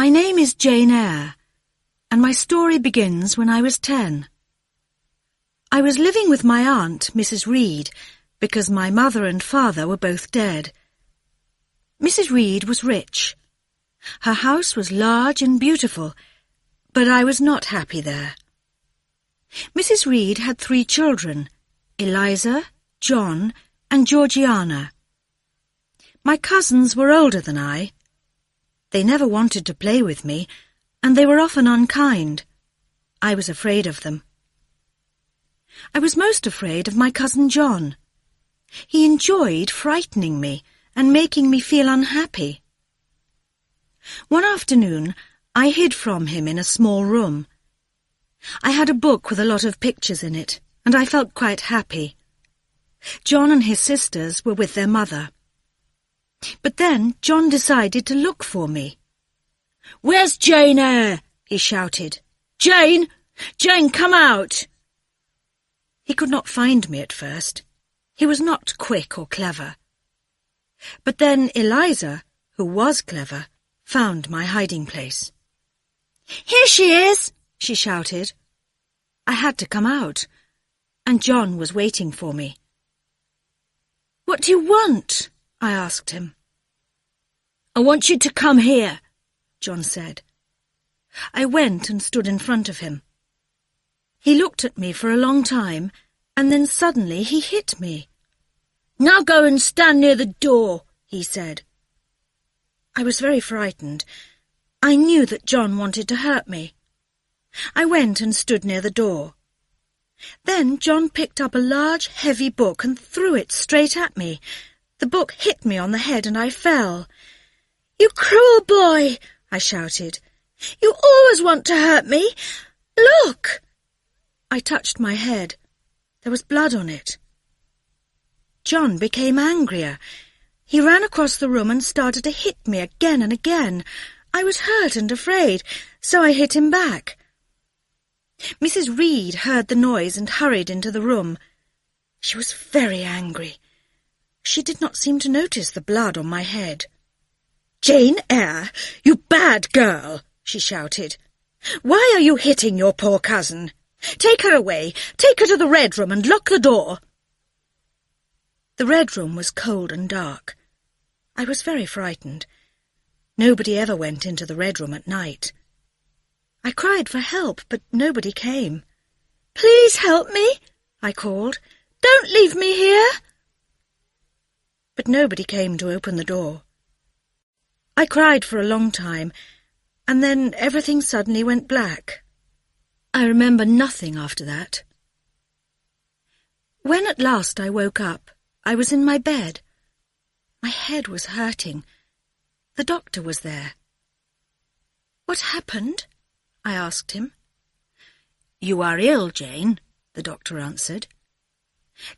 My name is Jane Eyre, and my story begins when I was 10. I was living with my aunt, Mrs. Reed, because my mother and father were both dead. Mrs. Reed was rich. Her house was large and beautiful, but I was not happy there. Mrs. Reed had 3 children, Eliza, John, and Georgiana. My cousins were older than I. They never wanted to play with me, and they were often unkind. I was afraid of them. I was most afraid of my cousin John. He enjoyed frightening me and making me feel unhappy. One afternoon, I hid from him in a small room. I had a book with a lot of pictures in it, and I felt quite happy. John and his sisters were with their mother. But then John decided to look for me. "Where's Jane Eyre?" he shouted. "Jane! Jane, come out!" He could not find me at first. He was not quick or clever. But then Eliza, who was clever, found my hiding place. "Here she is!" she shouted. I had to come out, and John was waiting for me. "What do you want?" I asked him. "I want you to come here," John said. I went and stood in front of him. He looked at me for a long time, and then suddenly he hit me. "Now go and stand near the door," he said. I was very frightened. I knew that John wanted to hurt me. I went and stood near the door. Then John picked up a large, heavy book and threw it straight at me. The book hit me on the head and I fell. "You cruel boy!" I shouted. "You always want to hurt me. Look!" I touched my head. There was blood on it. John became angrier. He ran across the room and started to hit me again and again. I was hurt and afraid, so I hit him back. Mrs. Reed heard the noise and hurried into the room. She was very angry. She did not seem to notice the blood on my head. "Jane Eyre, you bad girl!" she shouted. "Why are you hitting your poor cousin? Take her away. Take her to the Red Room and lock the door." The Red Room was cold and dark. I was very frightened. Nobody ever went into the Red Room at night. I cried for help, but nobody came. "Please help me," I called. "Don't leave me here." But nobody came to open the door. I cried for a long time, and then everything suddenly went black. I remember nothing after that. When at last I woke up, I was in my bed. My head was hurting. The doctor was there. "What happened?" I asked him. "You are ill, Jane," the doctor answered.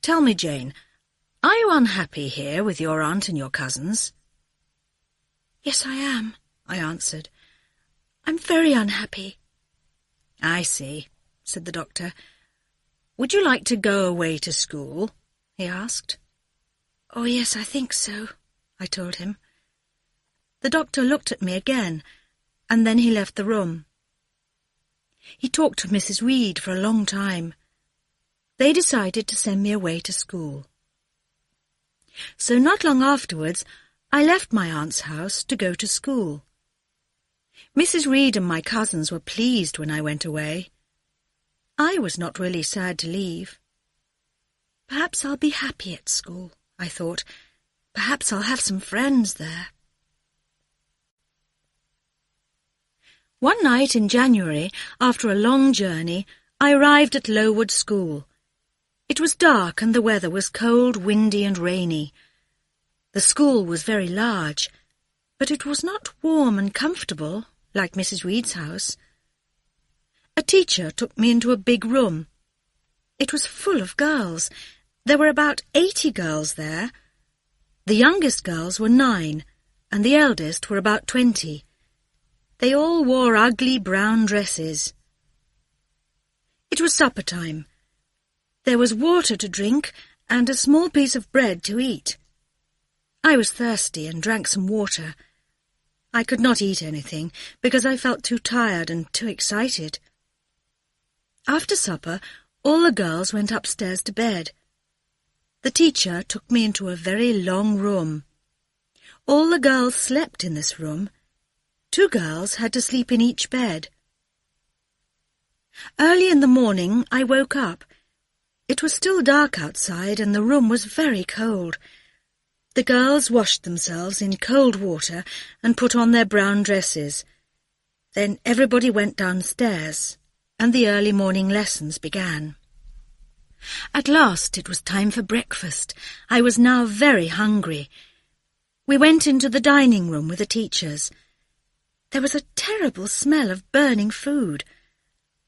"Tell me, Jane, are you unhappy here with your aunt and your cousins?" "Yes, I am," I answered. "I'm very unhappy." "I see," said the doctor. "Would you like to go away to school?" he asked. "Oh, yes, I think so," I told him. The doctor looked at me again, and then he left the room. He talked to Mrs. Reed for a long time. They decided to send me away to school. So not long afterwards, I left my aunt's house to go to school. Mrs. Reed and my cousins were pleased when I went away. I was not really sad to leave. Perhaps I'll be happy at school, I thought. Perhaps I'll have some friends there. One night in January, after a long journey, I arrived at Lowood School. It was dark and the weather was cold, windy and rainy. The school was very large, but it was not warm and comfortable like Mrs. Reed's house. A teacher took me into a big room. It was full of girls. There were about 80 girls there. The youngest girls were 9, and the eldest were about 20. They all wore ugly brown dresses. It was supper time. There was water to drink and a small piece of bread to eat. I was thirsty and drank some water. I could not eat anything because I felt too tired and too excited. After supper, all the girls went upstairs to bed. The teacher took me into a very long room. All the girls slept in this room. 2 girls had to sleep in each bed. Early in the morning I woke up. It was still dark outside and the room was very cold. The girls washed themselves in cold water and put on their brown dresses. Then everybody went downstairs, and the early morning lessons began. At last it was time for breakfast. I was now very hungry. We went into the dining room with the teachers. There was a terrible smell of burning food.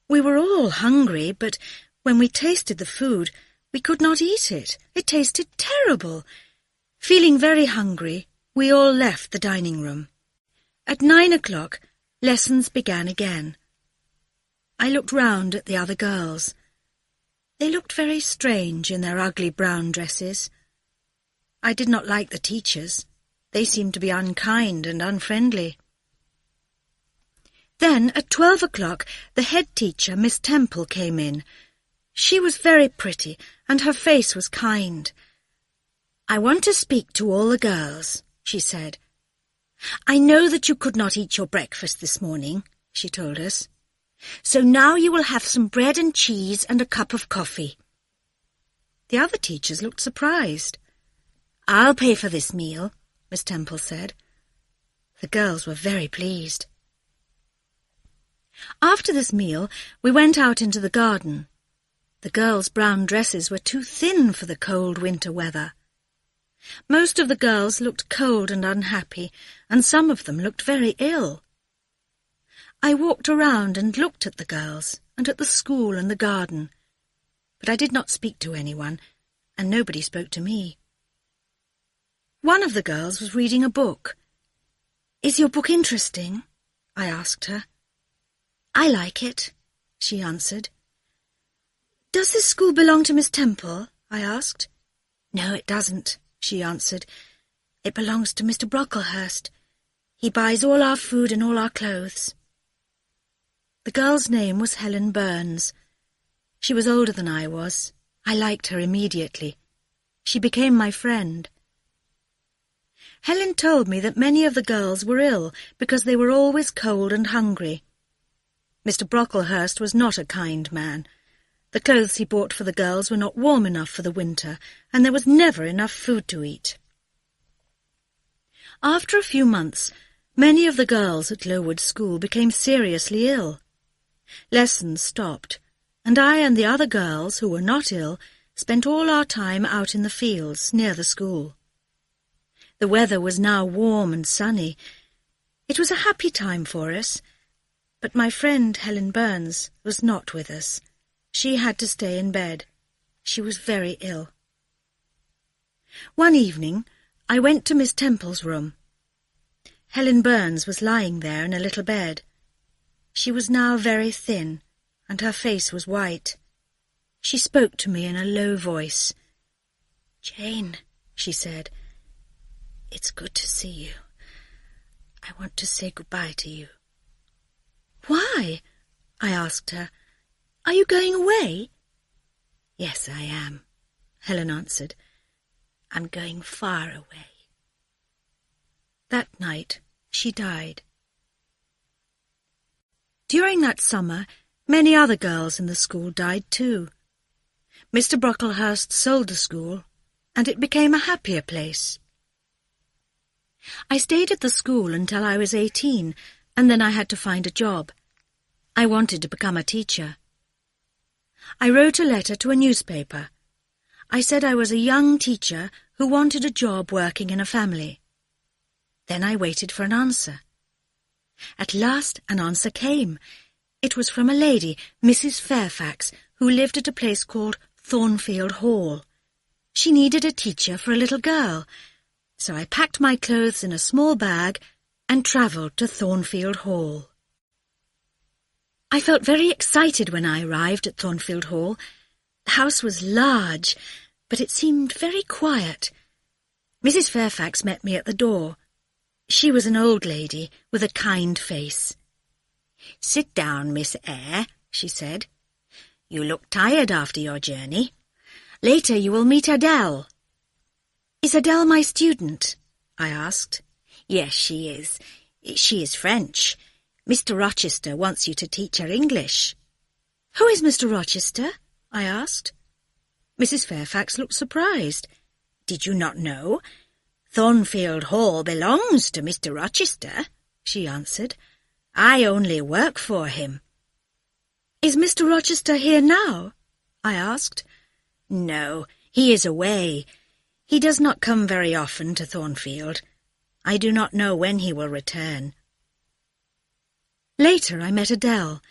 We were all hungry, but when we tasted the food, we could not eat it. It tasted terrible. Feeling very hungry, we all left the dining room. At 9 o'clock, lessons began again. I looked round at the other girls. They looked very strange in their ugly brown dresses. I did not like the teachers. They seemed to be unkind and unfriendly. Then, at 12 o'clock, the head teacher, Miss Temple, came in. She was very pretty, and her face was kind. "I want to speak to all the girls," she said. "I know that you could not eat your breakfast this morning," she told us. "So now you will have some bread and cheese and a cup of coffee." The other teachers looked surprised. "I'll pay for this meal," Miss Temple said. The girls were very pleased. After this meal, we went out into the garden. The girls' brown dresses were too thin for the cold winter weather. Most of the girls looked cold and unhappy, and some of them looked very ill. I walked around and looked at the girls, and at the school and the garden, but I did not speak to anyone, and nobody spoke to me. One of the girls was reading a book. "Is your book interesting?" I asked her. "I like it," she answered. "Does this school belong to Miss Temple?" I asked. "No, it doesn't," she answered. "It belongs to Mr. Brocklehurst. He buys all our food and all our clothes." The girl's name was Helen Burns. She was older than I was. I liked her immediately. She became my friend. Helen told me that many of the girls were ill because they were always cold and hungry. Mr. Brocklehurst was not a kind man. The clothes he bought for the girls were not warm enough for the winter, and there was never enough food to eat. After a few months, many of the girls at Lowood School became seriously ill. Lessons stopped, and I and the other girls who were not ill spent all our time out in the fields near the school. The weather was now warm and sunny. It was a happy time for us, but my friend Helen Burns was not with us. She had to stay in bed. She was very ill. One evening, I went to Miss Temple's room. Helen Burns was lying there in a little bed. She was now very thin, and her face was white. She spoke to me in a low voice. "Jane," she said, "it's good to see you. I want to say goodbye to you." "Why?" I asked her. "Are you going away?" "Yes, I am," Helen answered. "I'm going far away." That night she died. During that summer, many other girls in the school died too. Mr. Brocklehurst sold the school, and it became a happier place. I stayed at the school until I was 18, and then I had to find a job. I wanted to become a teacher. I wrote a letter to a newspaper. I said I was a young teacher who wanted a job working in a family. Then I waited for an answer. At last an answer came. It was from a lady, Mrs. Fairfax, who lived at a place called Thornfield Hall. She needed a teacher for a little girl, so I packed my clothes in a small bag and travelled to Thornfield Hall. I felt very excited when I arrived at Thornfield Hall. The house was large, but it seemed very quiet. Mrs. Fairfax met me at the door. She was an old lady with a kind face. "Sit down, Miss Eyre," she said. "You look tired after your journey. Later you will meet Adele." "Is Adele my student?" I asked. "Yes, she is. She is French. Mr. Rochester wants you to teach her English." "Who is Mr. Rochester?" I asked. Mrs. Fairfax looked surprised. "Did you not know? Thornfield Hall belongs to Mr. Rochester," she answered. "I only work for him." "Is Mr. Rochester here now?" I asked. "No, he is away. He does not come very often to Thornfield. I do not know when he will return." Later I met Adele.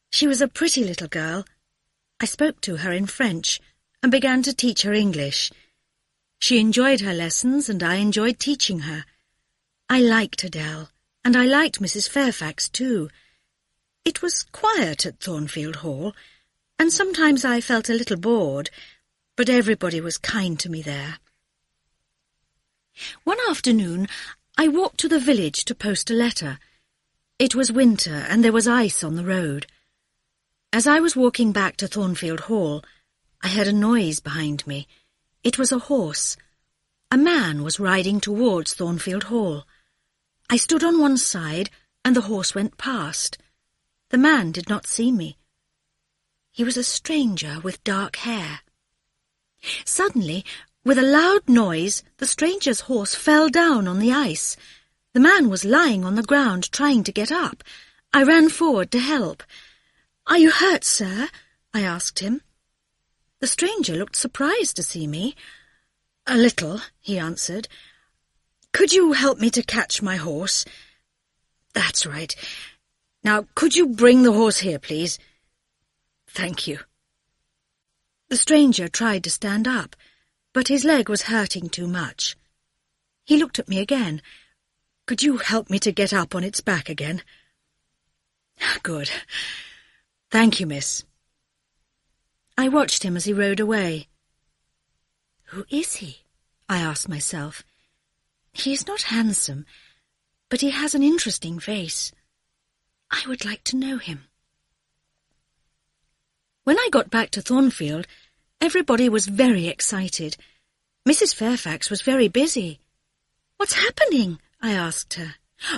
She was a pretty little girl. I spoke to her in French and began to teach her English. She enjoyed her lessons and I enjoyed teaching her. I liked Adele, and I liked Mrs. Fairfax too. It was quiet at Thornfield Hall, and sometimes I felt a little bored, but everybody was kind to me there. One afternoon I walked to the village to post a letter. It was winter and there was ice on the road. As I was walking back to Thornfield Hall, I heard a noise behind me. It was a horse. A man was riding towards Thornfield Hall. I stood on one side and the horse went past. The man did not see me. He was a stranger with dark hair. Suddenly, with a loud noise, the stranger's horse fell down on the ice. The man was lying on the ground trying to get up. I ran forward to help. "Are you hurt, sir?" I asked him. The stranger looked surprised to see me. "A little," he answered. "Could you help me to catch my horse?" "That's right. Now, could you bring the horse here, please?" "Thank you." The stranger tried to stand up, but his leg was hurting too much. He looked at me again. "Could you help me to get up on its back again?" "Good. Thank you, miss." I watched him as he rode away. Who is he? I asked myself. He is not handsome, but he has an interesting face. I would like to know him. When I got back to Thornfield, everybody was very excited. Mrs. Fairfax was very busy. "What's happening?" I asked her.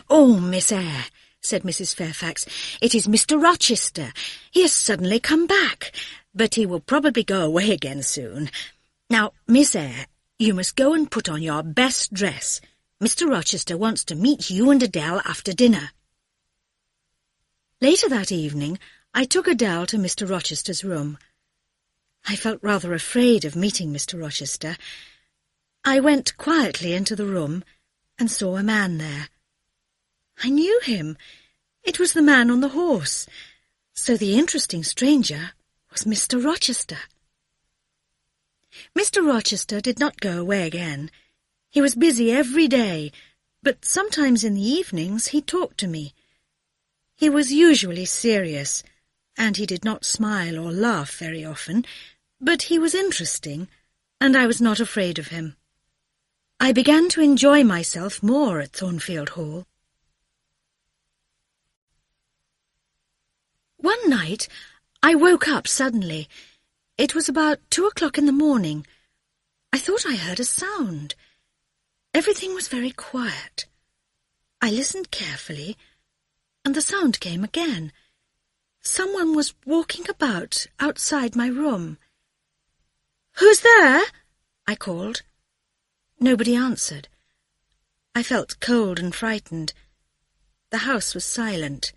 "Oh, Miss Eyre," said Mrs. Fairfax, "it is Mr. Rochester. He has suddenly come back, but he will probably go away again soon. Now, Miss Eyre, you must go and put on your best dress. Mr. Rochester wants to meet you and Adele after dinner." Later that evening, I took Adele to Mr. Rochester's room. I felt rather afraid of meeting Mr. Rochester. I went quietly into the room and saw a man there. I knew him. It was the man on the horse. So the interesting stranger was Mr. Rochester. Mr. Rochester did not go away again. He was busy every day, but sometimes in the evenings he talked to me. He was usually serious, and he did not smile or laugh very often, but he was interesting, and I was not afraid of him. I began to enjoy myself more at Thornfield Hall. One night I woke up suddenly. It was about 2 o'clock in the morning. I thought I heard a sound. Everything was very quiet. I listened carefully, and the sound came again. Someone was walking about outside my room. "Who's there?" I called. Nobody answered. I felt cold and frightened. The house was silent.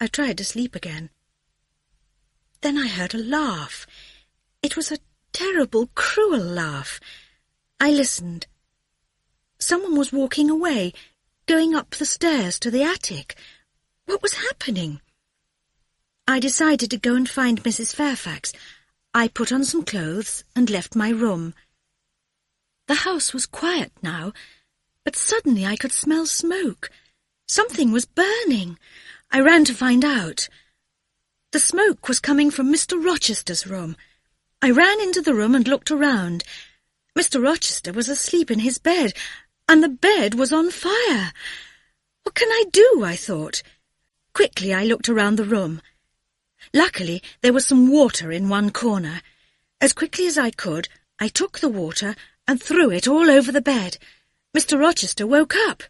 I tried to sleep again. Then I heard a laugh. It was a terrible, cruel laugh. I listened. Someone was walking away, going up the stairs to the attic. What was happening? I decided to go and find Mrs. Fairfax. I put on some clothes and left my room. The house was quiet now, but suddenly I could smell smoke. Something was burning. I ran to find out. The smoke was coming from Mr. Rochester's room. I ran into the room and looked around. Mr. Rochester was asleep in his bed. and the bed was on fire. What can I do? I thought. Quickly I looked around the room. Luckily, there was some water in one corner. As quickly as I could, I took the water and threw it all over the bed. Mr. Rochester woke up.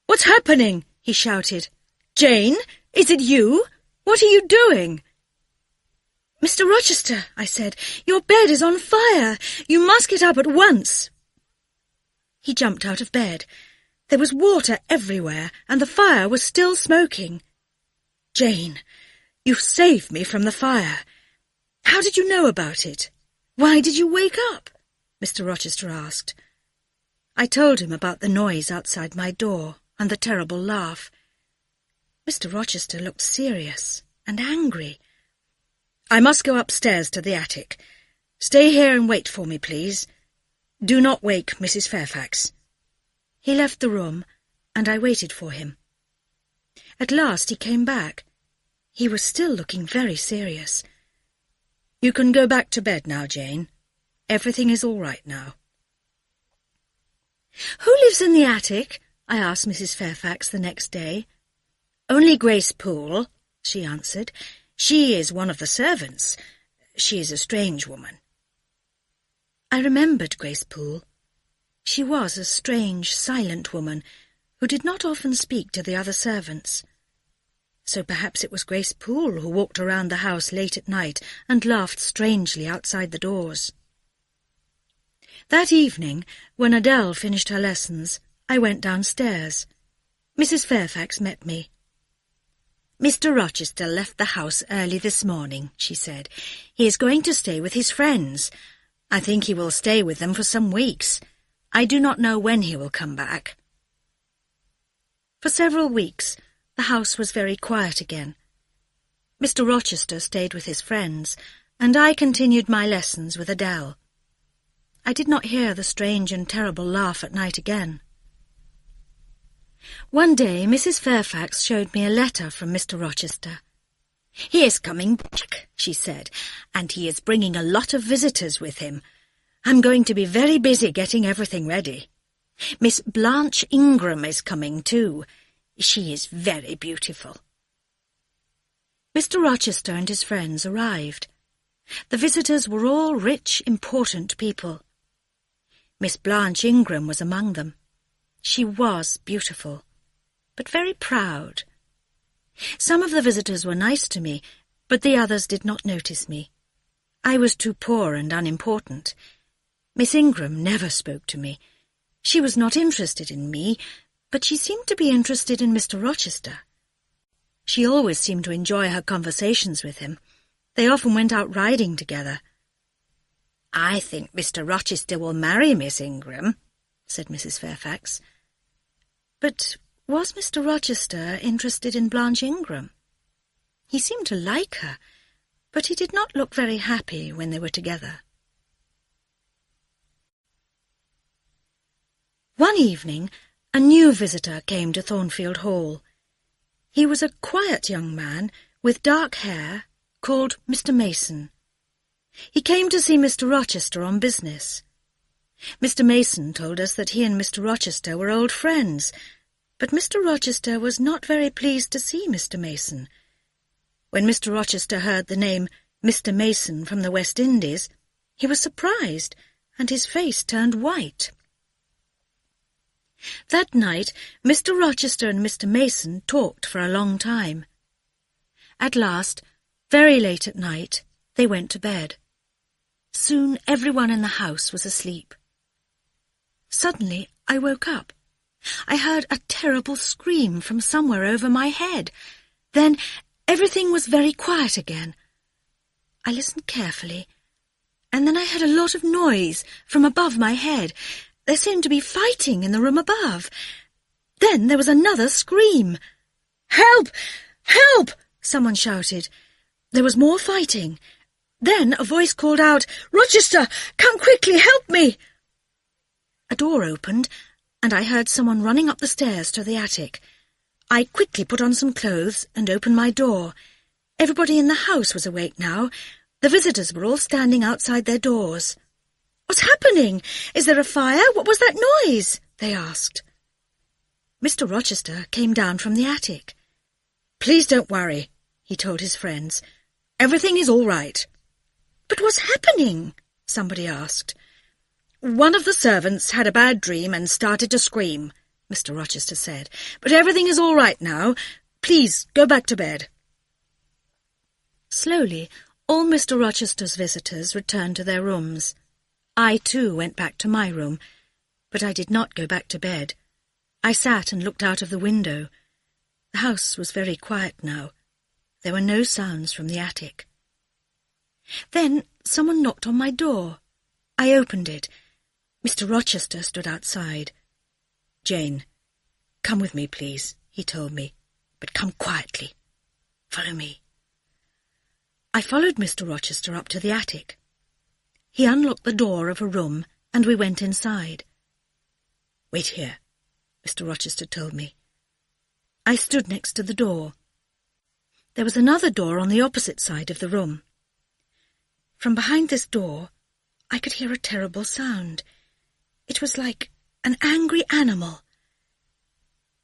"What's happening?" he shouted. "Jane, is it you? What are you doing?" "Mr. Rochester," I said, "your bed is on fire. You must get up at once." He jumped out of bed. There was water everywhere, and the fire was still smoking. "Jane, you've saved me from the fire. How did you know about it? Why did you wake up?" Mr. Rochester asked. I told him about the noise outside my door and the terrible laugh. Mr. Rochester looked serious and angry. "I must go upstairs to the attic. Stay here and wait for me, please. Do not wake Mrs. Fairfax." He left the room, and I waited for him. At last he came back. He was still looking very serious. "You can go back to bed now, Jane. Everything is all right now." "Who lives in the attic?" I asked Mrs. Fairfax the next day. "Only Grace Poole," she answered. "She is one of the servants. She is a strange woman." I remembered Grace Poole. She was a strange, silent woman who did not often speak to the other servants. So perhaps it was Grace Poole who walked around the house late at night and laughed strangely outside the doors. That evening, when Adele finished her lessons, I went downstairs. Mrs. Fairfax met me. "Mr. Rochester left the house early this morning," she said. "He is going to stay with his friends. I think he will stay with them for some weeks. I do not know when he will come back." For several weeks, the house was very quiet again. Mr. Rochester stayed with his friends, and I continued my lessons with Adele. I did not hear the strange and terrible laugh at night again. One day Mrs. Fairfax showed me a letter from Mr. Rochester. "He is coming back," she said, "and he is bringing a lot of visitors with him. I'm going to be very busy getting everything ready. Miss Blanche Ingram is coming too. She is very beautiful." Mr. Rochester and his friends arrived. The visitors were all rich, important people. Miss Blanche Ingram was among them. She was beautiful, but very proud. Some of the visitors were nice to me, but the others did not notice me. I was too poor and unimportant. Miss Ingram never spoke to me. She was not interested in me, but she seemed to be interested in Mr. Rochester. She always seemed to enjoy her conversations with him. They often went out riding together. "I think Mr. Rochester will marry Miss Ingram," said Mrs. Fairfax. But was Mr. Rochester interested in Blanche Ingram? He seemed to like her, but he did not look very happy when they were together. One evening, a new visitor came to Thornfield Hall. He was a quiet young man with dark hair called Mr. Mason. He came to see Mr. Rochester on business. Mr. Mason told us that he and Mr. Rochester were old friends, but Mr. Rochester was not very pleased to see Mr. Mason. When Mr. Rochester heard the name Mr. Mason from the West Indies, he was surprised, and his face turned white. That night, Mr. Rochester and Mr. Mason talked for a long time. At last, very late at night, they went to bed. Soon everyone in the house was asleep. Suddenly I woke up. I heard a terrible scream from somewhere over my head. Then everything was very quiet again. I listened carefully, and then I heard a lot of noise from above my head. There seemed to be fighting in the room above. Then there was another scream. "Help! Help!" someone shouted. There was more fighting. Then a voice called out, "Rochester, come quickly, help me!" A door opened, and I heard someone running up the stairs to the attic. I quickly put on some clothes and opened my door. Everybody in the house was awake now. The visitors were all standing outside their doors. "What's happening? Is there a fire? What was that noise?" they asked. Mr. Rochester came down from the attic. "Please don't worry," he told his friends. "Everything is all right." "But what's happening?" somebody asked. "One of the servants had a bad dream and started to scream," Mr. Rochester said. "But everything is all right now. Please go back to bed." Slowly, all Mr. Rochester's visitors returned to their rooms. I, too, went back to my room, but I did not go back to bed. I sat and looked out of the window. The house was very quiet now. There were no sounds from the attic. Then someone knocked on my door. I opened it. Mr. Rochester stood outside. "Jane, come with me, please," he told me, "but come quietly. Follow me." I followed Mr. Rochester up to the attic. He unlocked the door of a room, and we went inside. "Wait here," Mr. Rochester told me. I stood next to the door. There was another door on the opposite side of the room. From behind this door, I could hear a terrible sound. It was like an angry animal.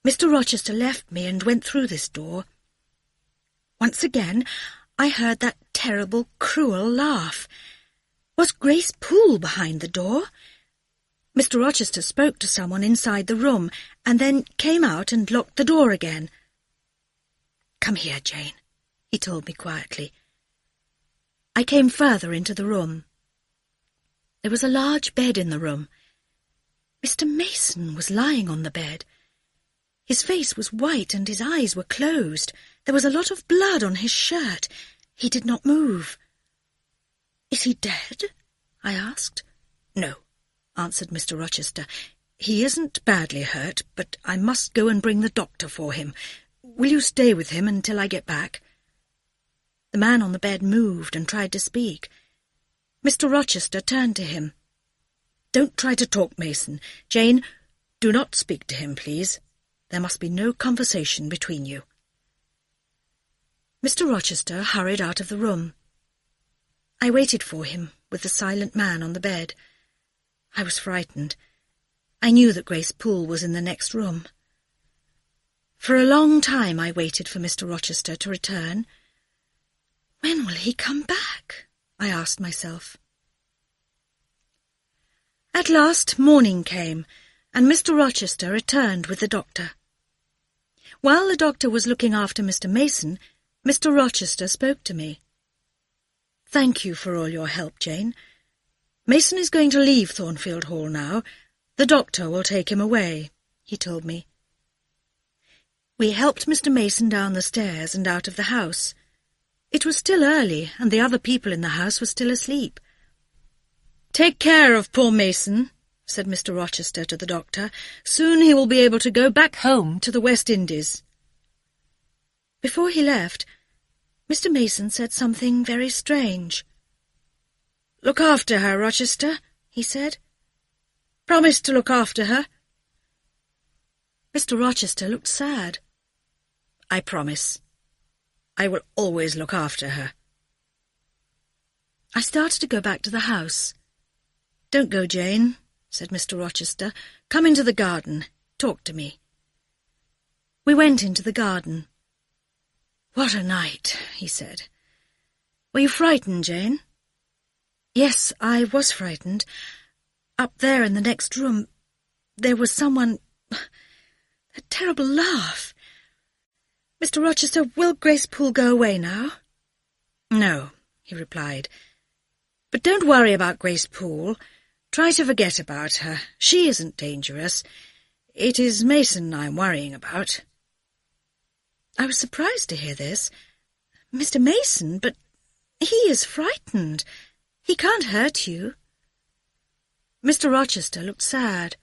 Mr. Rochester left me and went through this door. Once again, I heard that terrible, cruel laugh. Was Grace Poole behind the door? Mr. Rochester spoke to someone inside the room and then came out and locked the door again. "Come here, Jane," he told me quietly. I came further into the room. There was a large bed in the room. Mr. Mason was lying on the bed. His face was white and his eyes were closed. There was a lot of blood on his shirt. He did not move. "Is he dead?" I asked. "No," answered Mr. Rochester. "He isn't badly hurt, but I must go and bring the doctor for him. Will you stay with him until I get back?" The man on the bed moved and tried to speak. Mr. Rochester turned to him. "Don't try to talk, Mason. Jane, do not speak to him, please. There must be no conversation between you." Mr. Rochester hurried out of the room. I waited for him with the silent man on the bed. I was frightened. I knew that Grace Poole was in the next room. For a long time I waited for Mr. Rochester to return. When will he come back? I asked myself. At last morning came, and Mr. Rochester returned with the doctor. While the doctor was looking after Mr. Mason, Mr. Rochester spoke to me. "Thank you for all your help, Jane. Mason is going to leave Thornfield Hall now. The doctor will take him away," he told me. We helped Mr. Mason down the stairs and out of the house. It was still early, and the other people in the house were still asleep. "Take care of poor Mason," said Mr. Rochester to the doctor. "Soon he will be able to go back home to the West Indies." Before he left, Mr. Mason said something very strange. "Look after her, Rochester," he said. "Promise to look after her." Mr. Rochester looked sad. "I promise. I will always look after her." I started to go back to the house. "Don't go, Jane," said Mr. Rochester. "Come into the garden. Talk to me." We went into the garden. "What a night," he said. "Were you frightened, Jane?" "Yes, I was frightened. Up there in the next room, there was someone... a terrible laugh. Mr. Rochester, will Grace Poole go away now?" "No," he replied. "But don't worry about Grace Poole. Try to forget about her. She isn't dangerous. It is Mason I'm worrying about." I was surprised to hear this. "Mr. Mason? But he is frightened. He can't hurt you." Mr. Rochester looked sad.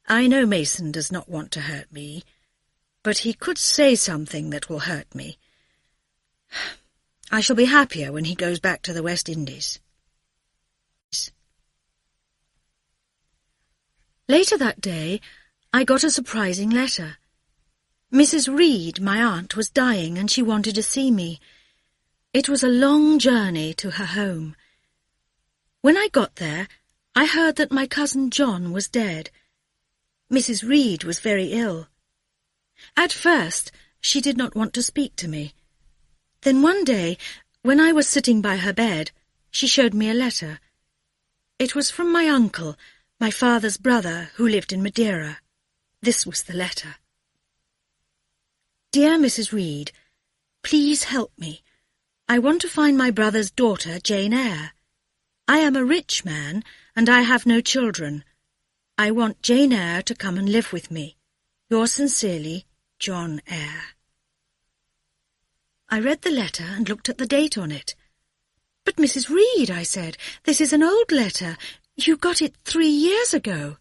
"I know Mason does not want to hurt me, but he could say something that will hurt me. I shall be happier when he goes back to the West Indies." Later that day, I got a surprising letter. Mrs. Reed, my aunt, was dying and she wanted to see me. It was a long journey to her home. When I got there, I heard that my cousin John was dead. Mrs. Reed was very ill. At first, she did not want to speak to me. Then one day, when I was sitting by her bed, she showed me a letter. It was from my uncle, my father's brother, who lived in Madeira. This was the letter. Dear Mrs. Reed, please help me. I want to find my brother's daughter, Jane Eyre. I am a rich man, and I have no children. I want Jane Eyre to come and live with me. Yours sincerely, John Eyre. I read the letter and looked at the date on it. But Mrs. Reed, I said, this is an old letter. You got it 3 years ago.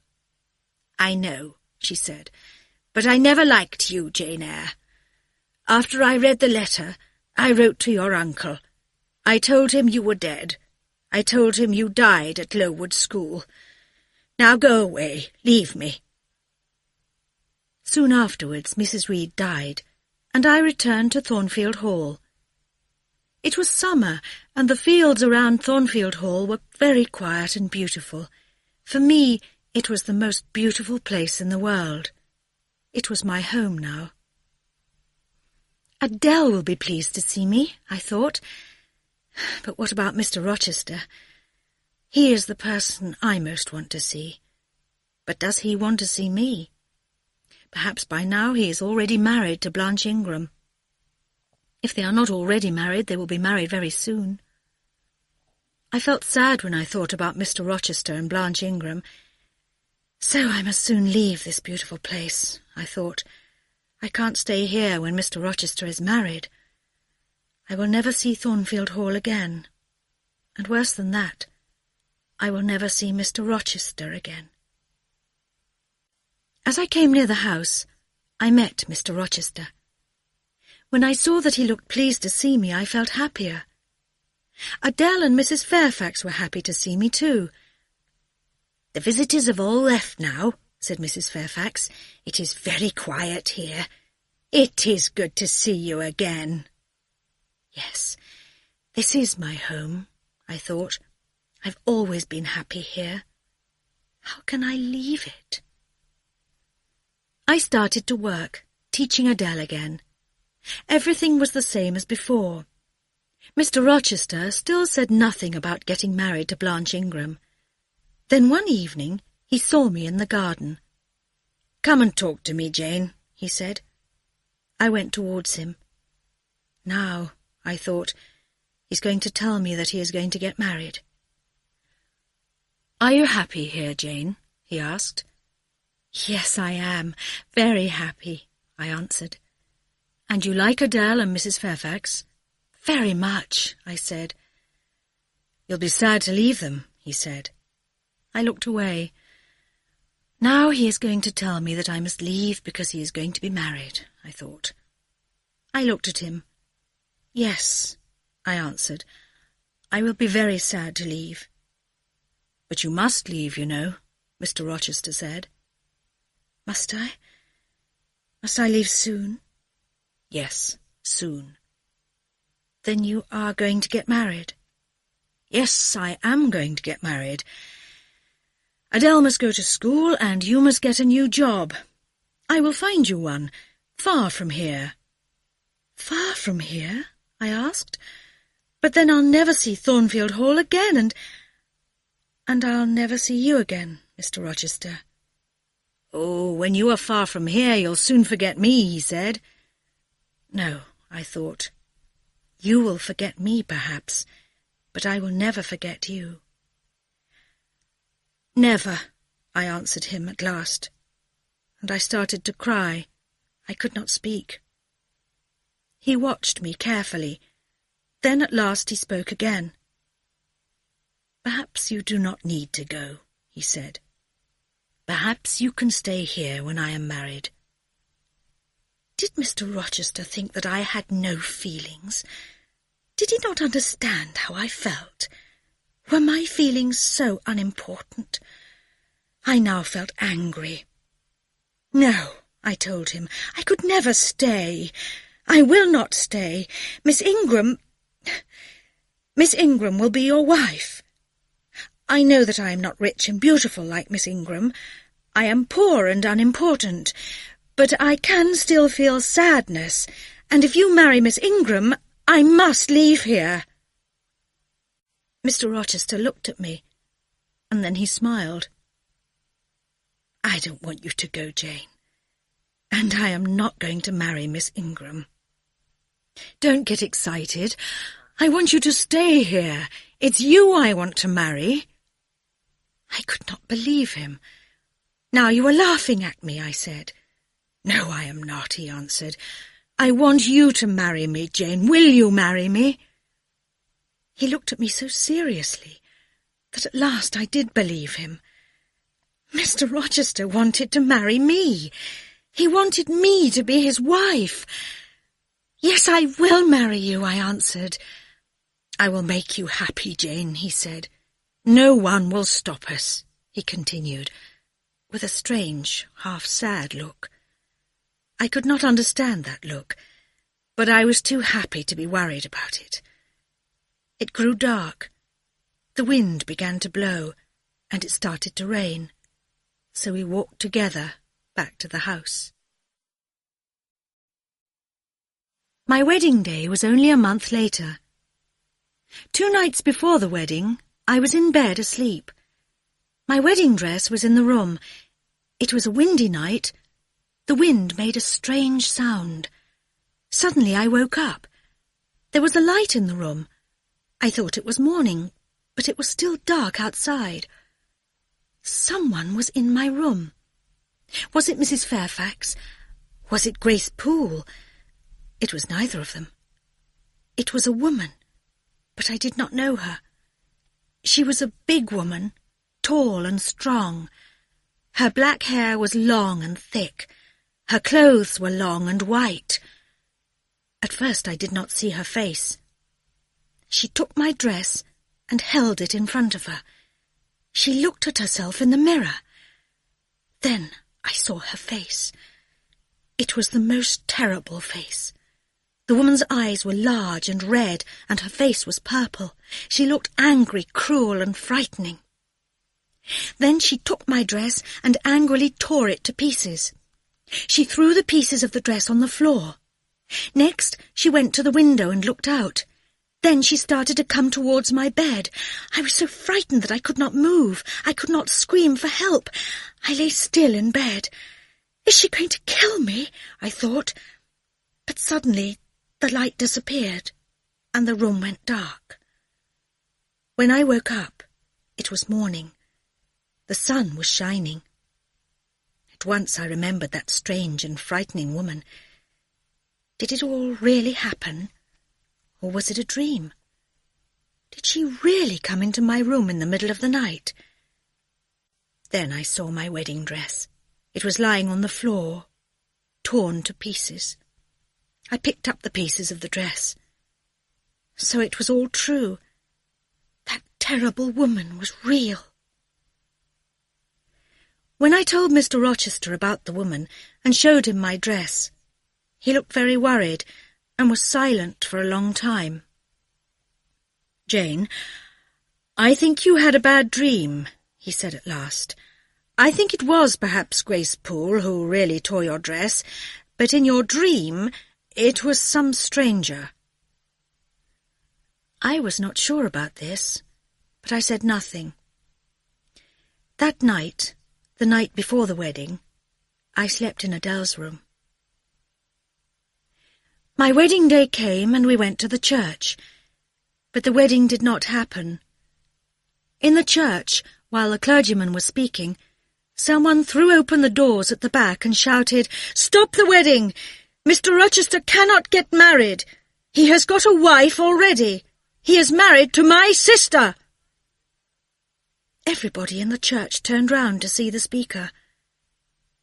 I know, she said, but I never liked you, Jane Eyre. After I read the letter, I wrote to your uncle. I told him you were dead. I told him you died at Lowood School. Now go away, leave me. Soon afterwards, Mrs. Reed died, and I returned to Thornfield Hall. It was summer, and the fields around Thornfield Hall were very quiet and beautiful. For me, it was the most beautiful place in the world. It was my home now. Adele will be pleased to see me, I thought. But what about Mr. Rochester? He is the person I most want to see. But does he want to see me? Perhaps by now he is already married to Blanche Ingram. If they are not already married, they will be married very soon. I felt sad when I thought about Mr. Rochester and Blanche Ingram. So I must soon leave this beautiful place, I thought. I can't stay here when Mr. Rochester is married. I will never see Thornfield Hall again. And worse than that, I will never see Mr. Rochester again. As I came near the house, I met Mr. Rochester. When I saw that he looked pleased to see me, I felt happier. Adele and Mrs. Fairfax were happy to see me too. "The visitors have all left now," said Mrs. Fairfax. "It is very quiet here. It is good to see you again." Yes, this is my home, I thought. I've always been happy here. How can I leave it? I started to work, teaching Adele again. Everything was the same as before. Mr. Rochester still said nothing about getting married to Blanche Ingram. Then one evening he saw me in the garden. "Come and talk to me, Jane," he said. I went towards him. Now, I thought, he's going to tell me that he is going to get married. "Are you happy here, Jane?" he asked. "Yes, I am. Very happy," I answered. "And you like Adele and Mrs. Fairfax?" "Very much," I said. "You'll be sad to leave them," he said. I looked away. Now he is going to tell me that I must leave because he is going to be married, I thought. I looked at him. "Yes," I answered. "I will be very sad to leave." "But you must leave, you know," Mr. Rochester said. "Must I? Must I leave soon?" "Yes, soon." "Then you are going to get married?" "Yes, I am going to get married. Adele must go to school, and you must get a new job. I will find you one, far from here." "Far from here?" I asked. "But then I'll never see Thornfield Hall again, and I'll never see you again, Mr. Rochester." "Oh, when you are far from here, you'll soon forget me," he said. No, I thought. You will forget me, perhaps, but I will never forget you. "Never," I answered him at last, and I started to cry. I could not speak. He watched me carefully. Then at last he spoke again. "Perhaps you do not need to go," he said. "Perhaps you can stay here when I am married." Did Mr. Rochester think that I had no feelings? Did he not understand how I felt? Were my feelings so unimportant? I now felt angry. "No," I told him, "I could never stay. I will not stay. Miss Ingram will be your wife. I know that I am not rich and beautiful like Miss Ingram. I am poor and unimportant, but I can still feel sadness, and if you marry Miss Ingram, I must leave here." Mr. Rochester looked at me, and then he smiled. "I don't want you to go, Jane, and I am not going to marry Miss Ingram. Don't get excited. I want you to stay here. It's you I want to marry." I could not believe him. "Now you are laughing at me," I said. "No, I am not," he answered. "I want you to marry me, Jane. Will you marry me?" He looked at me so seriously that at last I did believe him. Mr. Rochester wanted to marry me. He wanted me to be his wife. "Yes, I will marry you," I answered. "I will make you happy, Jane," he said. "No one will stop us," he continued, with a strange, half-sad look. I could not understand that look, but I was too happy to be worried about it. It grew dark. The wind began to blow, and it started to rain, so we walked together back to the house. My wedding day was only a month later. 2 nights before the wedding, I was in bed asleep. My wedding dress was in the room. It was a windy night. The wind made a strange sound. Suddenly I woke up. There was a light in the room. I thought it was morning, but it was still dark outside. Someone was in my room. Was it Mrs. Fairfax? Was it Grace Poole? It was neither of them. It was a woman, but I did not know her. She was a big woman, tall and strong. Her black hair was long and thick. Her clothes were long and white. At first I did not see her face. She took my dress and held it in front of her. She looked at herself in the mirror. Then I saw her face. It was the most terrible face. The woman's eyes were large and red, and her face was purple. She looked angry, cruel, and frightening. Then she took my dress and angrily tore it to pieces. She threw the pieces of the dress on the floor. Next, she went to the window and looked out. Then she started to come towards my bed. I was so frightened that I could not move. I could not scream for help. I lay still in bed. Is she going to kill me? I thought. But suddenly the light disappeared, and the room went dark. When I woke up, it was morning. The sun was shining. At once I remembered that strange and frightening woman. Did it all really happen, or was it a dream? Did she really come into my room in the middle of the night? Then I saw my wedding dress. It was lying on the floor, torn to pieces. I picked up the pieces of the dress. So it was all true. That terrible woman was real. When I told Mr. Rochester about the woman and showed him my dress, he looked very worried and was silent for a long time. "Jane, I think you had a bad dream," he said at last. "I think it was perhaps Grace Poole who really tore your dress, but in your dream it was some stranger." I was not sure about this, but I said nothing. That night, the night before the wedding, I slept in Adele's room. My wedding day came and we went to the church, but the wedding did not happen. In the church, while the clergyman was speaking, someone threw open the doors at the back and shouted, "Stop the wedding! Mr. Rochester cannot get married. He has got a wife already. He is married to my sister." Everybody in the church turned round to see the speaker.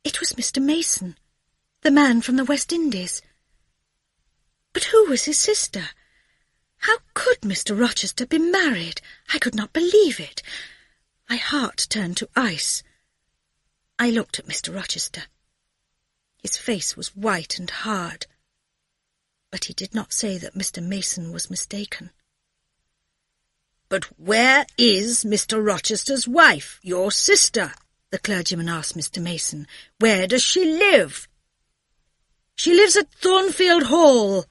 It was Mr. Mason, the man from the West Indies. But who was his sister? How could Mr. Rochester be married? I could not believe it. My heart turned to ice. I looked at Mr. Rochester. His face was white and hard, but he did not say that Mr. Mason was mistaken. "But where is Mr. Rochester's wife, your sister?" the clergyman asked Mr. Mason. "Where does she live?" "She lives at Thornfield Hall,"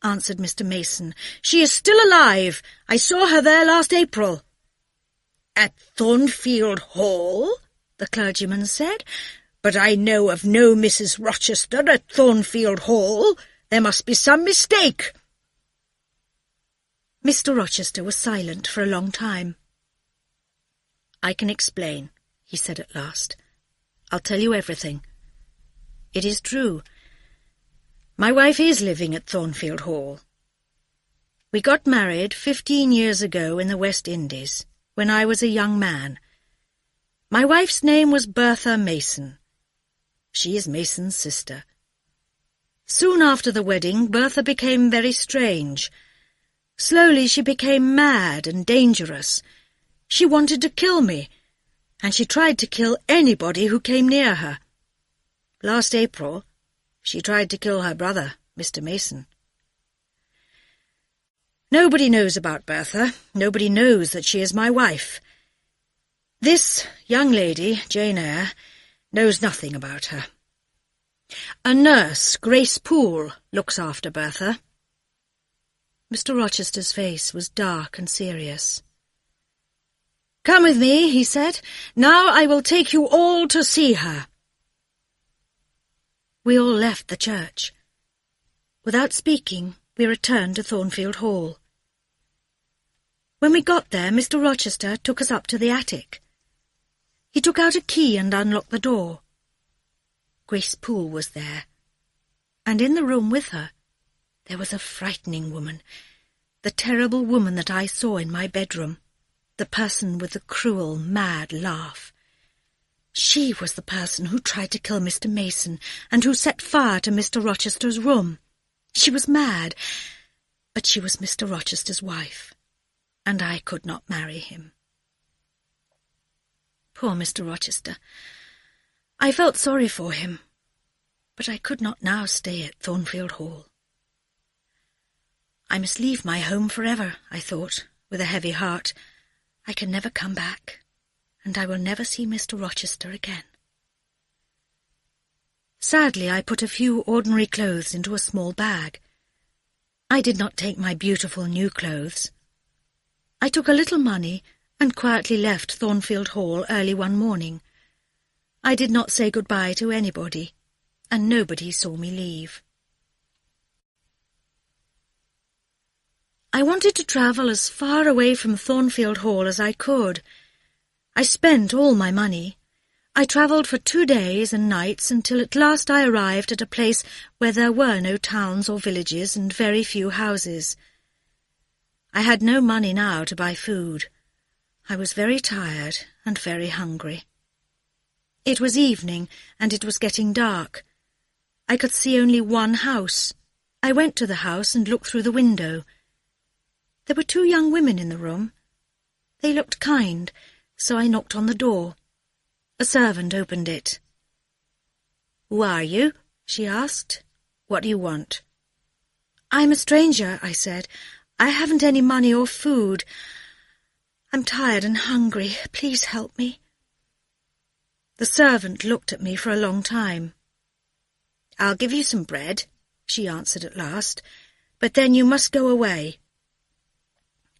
answered Mr. Mason. "She is still alive. I saw her there last April." "At Thornfield Hall?" the clergyman said. "But I know of no Mrs. Rochester at Thornfield Hall. There must be some mistake." Mr. Rochester was silent for a long time. "I can explain," he said at last. "I'll tell you everything. It is true. My wife is living at Thornfield Hall. We got married 15 years ago in the West Indies, when I was a young man. My wife's name was Bertha Mason. She is Mason's sister. Soon after the wedding, Bertha became very strange. Slowly she became mad and dangerous. She wanted to kill me, and she tried to kill anybody who came near her. Last April, she tried to kill her brother, Mr. Mason. Nobody knows about Bertha. Nobody knows that she is my wife. This young lady, Jane Eyre, knows nothing about her. A nurse, Grace Poole, looks after Bertha." Mr. Rochester's face was dark and serious. "Come with me," he said. "Now I will take you all to see her." We all left the church. Without speaking, we returned to Thornfield Hall. When we got there, Mr. Rochester took us up to the attic. He took out a key and unlocked the door. Grace Poole was there, and in the room with her there was a frightening woman, the terrible woman that I saw in my bedroom, the person with the cruel, mad laugh. She was the person who tried to kill Mr. Mason and who set fire to Mr. Rochester's room. She was mad, but she was Mr. Rochester's wife, and I could not marry him. Poor Mr. Rochester. I felt sorry for him, but I could not now stay at Thornfield Hall. I must leave my home forever, I thought, with a heavy heart. I can never come back, and I will never see Mr. Rochester again. Sadly, I put a few ordinary clothes into a small bag. I did not take my beautiful new clothes. I took a little money and quietly left Thornfield Hall early one morning. I did not say goodbye to anybody, and nobody saw me leave. I wanted to travel as far away from Thornfield Hall as I could. I spent all my money. I travelled for 2 days and nights until at last I arrived at a place where there were no towns or villages and very few houses. I had no money now to buy food. I was very tired and very hungry. It was evening, and it was getting dark. I could see only one house. I went to the house and looked through the window. There were 2 young women in the room. They looked kind, so I knocked on the door. A servant opened it. "Who are you?" she asked. "What do you want?" "I'm a stranger," I said. "I haven't any money or food. I'm tired and hungry. Please help me." The servant looked at me for a long time. "I'll give you some bread," she answered at last, "but then you must go away."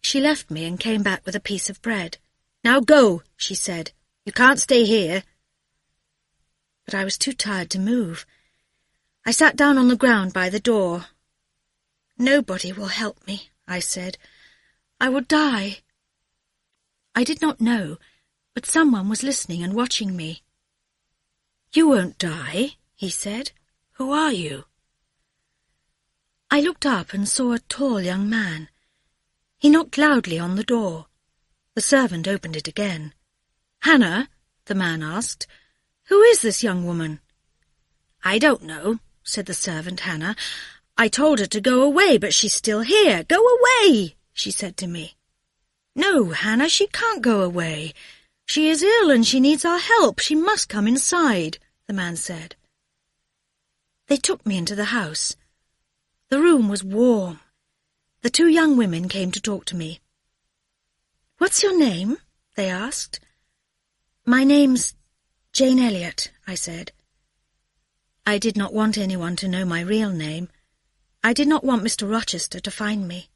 She left me and came back with a piece of bread. "Now go," she said. "You can't stay here." But I was too tired to move. I sat down on the ground by the door. "Nobody will help me," I said. "I will die." I did not know, but someone was listening and watching me. "You won't die," he said. "Who are you?" I looked up and saw a tall young man. He knocked loudly on the door. The servant opened it again. "Hannah," the man asked, "who is this young woman?" "I don't know," said the servant Hannah. "I told her to go away, but she's still here. Go away," she said to me. "No, Hannah, she can't go away. She is ill and she needs our help. She must come inside," the man said. They took me into the house. The room was warm. The 2 young women came to talk to me. "What's your name?" they asked. "My name's Jane Elliot, I said. I did not want anyone to know my real name. I did not want Mr. Rochester to find me.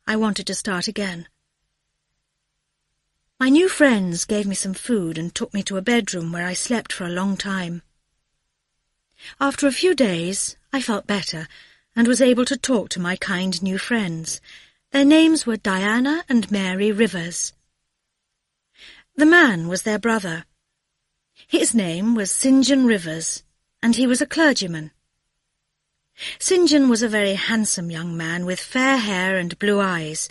I wanted to start again. My new friends gave me some food and took me to a bedroom where I slept for a long time. After a few days, I felt better and was able to talk to my kind new friends. Their names were Diana and Mary Rivers. The man was their brother. His name was St. John Rivers, and he was a clergyman. St. John was a very handsome young man with fair hair and blue eyes.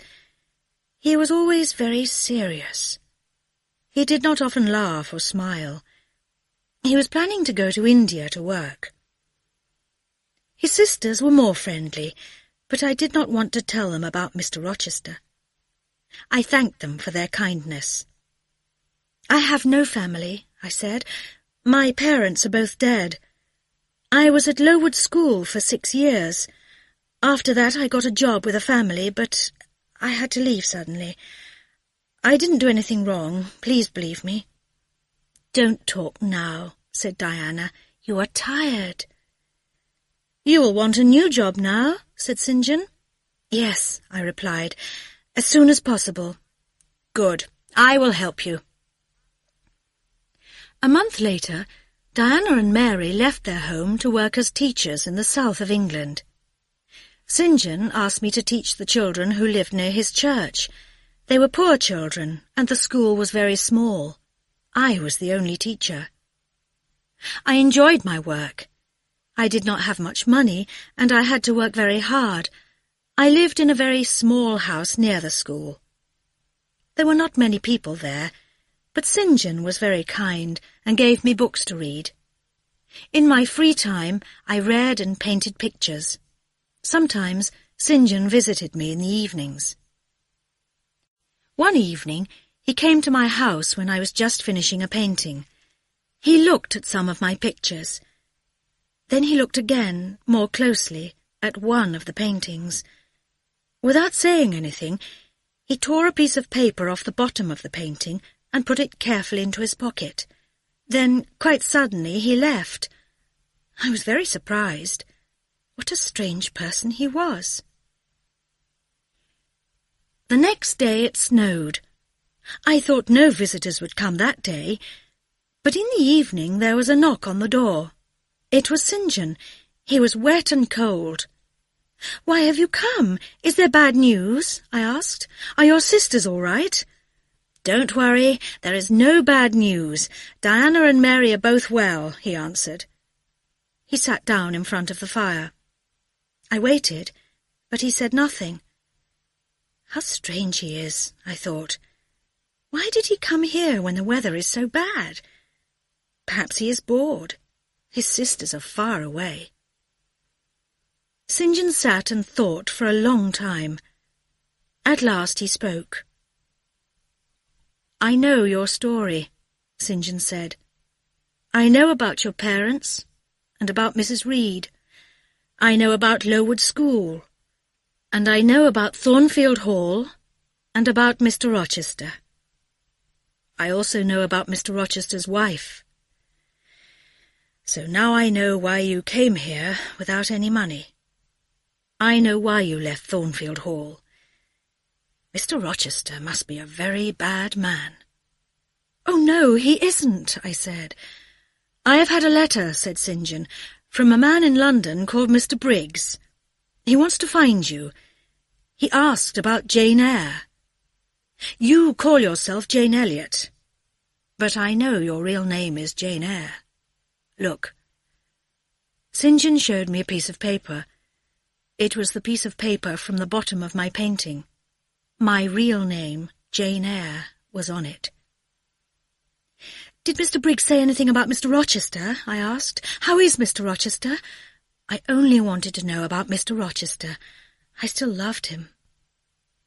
He was always very serious. He did not often laugh or smile. He was planning to go to India to work. His sisters were more friendly, but I did not want to tell them about Mr. Rochester. I thanked them for their kindness. "I have no family," I said. "My parents are both dead. I was at Lowood School for 6 years. After that I got a job with a family, but I had to leave suddenly. I didn't do anything wrong, please believe me." "Don't talk now," said Diana. "You are tired." "You will want a new job now," said St. John. "Yes," I replied, "as soon as possible." "Good. I will help you." A month later, Diana and Mary left their home to work as teachers in the south of England. St. John asked me to teach the children who lived near his church. They were poor children, and the school was very small. I was the only teacher. I enjoyed my work. I did not have much money, and I had to work very hard. I lived in a very small house near the school. There were not many people there, but St. John was very kind and gave me books to read. In my free time, I read and painted pictures. Sometimes St. John visited me in the evenings. One evening, he came to my house when I was just finishing a painting. He looked at some of my pictures. Then he looked again, more closely, at one of the paintings. Without saying anything, he tore a piece of paper off the bottom of the painting and put it carefully into his pocket. Then, quite suddenly, he left. I was very surprised. What a strange person he was. The next day it snowed. I thought no visitors would come that day, but in the evening there was a knock on the door. It was St. John. He was wet and cold. "Why have you come? Is there bad news?" I asked. "Are your sisters all right?" "Don't worry, there is no bad news. Diana and Mary are both well," he answered. He sat down in front of the fire. I waited, but he said nothing. How strange he is, I thought. Why did he come here when the weather is so bad? Perhaps he is bored. His sisters are far away. St. John sat and thought for a long time. At last he spoke. "I know your story," St. John said. "I know about your parents and about Mrs. Reed. I know about Lowood School, and I know about Thornfield Hall and about Mr. Rochester. I also know about Mr. Rochester's wife. So now I know why you came here without any money. I know why you left Thornfield Hall. Mr. Rochester must be a very bad man." "Oh, no, he isn't," I said. "I have had a letter," said St. John, "from a man in London called Mr. Briggs. He wants to find you. He asked about Jane Eyre. You call yourself Jane Elliot, but I know your real name is Jane Eyre. Look." St. John showed me a piece of paper. It was the piece of paper from the bottom of my painting. My real name, Jane Eyre, was on it. "Did Mr. Briggs say anything about Mr. Rochester?" I asked. "How is Mr. Rochester?" I only wanted to know about Mr. Rochester. I still loved him.